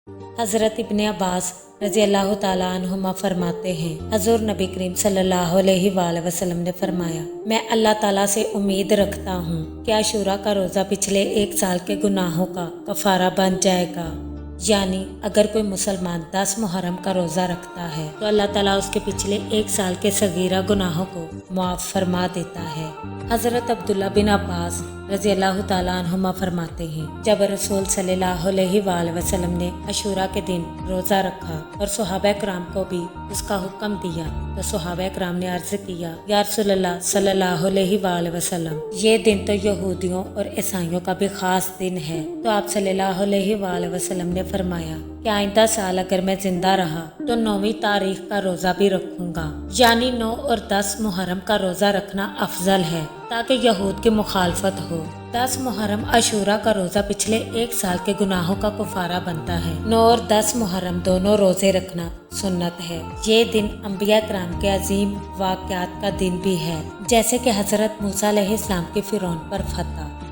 حضرت ابن عباس رضی اللہ تعالیٰ عنہما فرماتے ہیں، حضور نبی کریم صلی اللہ علیہ وآلہ وسلم نے فرمایا، میں اللہ تعالیٰ سے امید رکھتا ہوں کہ عاشوراء کا روزہ پچھلے 1 سال کے گناہوں کا کفارہ بن جائے گا۔ یعنی اگر کوئی مسلمان 10 محرم کا روزہ رکھتا ہے تو اللہ تعالیٰ اس کے پچھلے 1 سال کے صغیرہ گناہوں کو معاف فرما دیتا ہے۔ حضرت عبداللہ بن عباس رضی اللہ تعالیٰ عنہما فرماتے ہیں، جب رسول صلی اللہ علیہ وآلہ وسلم نے عاشوراء کے دن روزہ رکھا اور صحابہ کرام کو بھی اس کا حکم دیا تو صحابہ کرام نے عرض کیا، یا رسول اللہ صلی اللہ علیہ وآلہ وسلم، یہ دن تو یہودیوں اور عیسائیوں کا بھی خاص دن ہے۔ تو آپ صلی اللہ علیہ وآلہ وسلم نے فرمایا کہ آئندہ سال اگر میں زندہ رہا تو 9ویں تاریخ کا روزہ بھی رکھوں گا، یعنی 9 اور 10 محرم کا روزہ رکھنا افضل ہے تاکہ یہود کی مخالفت ہو۔ 10 محرم عاشوراء کا روزہ پچھلے 1 سال کے گناہوں کا کفارہ بنتا ہے۔ 9 اور 10 محرم دونوں روزے رکھنا سنت ہے۔ یہ دن انبیاء کرام کے عظیم واقعات کا دن بھی ہے، جیسے کہ حضرت موسیٰ علیہ السلام کی فرعون پر فتح۔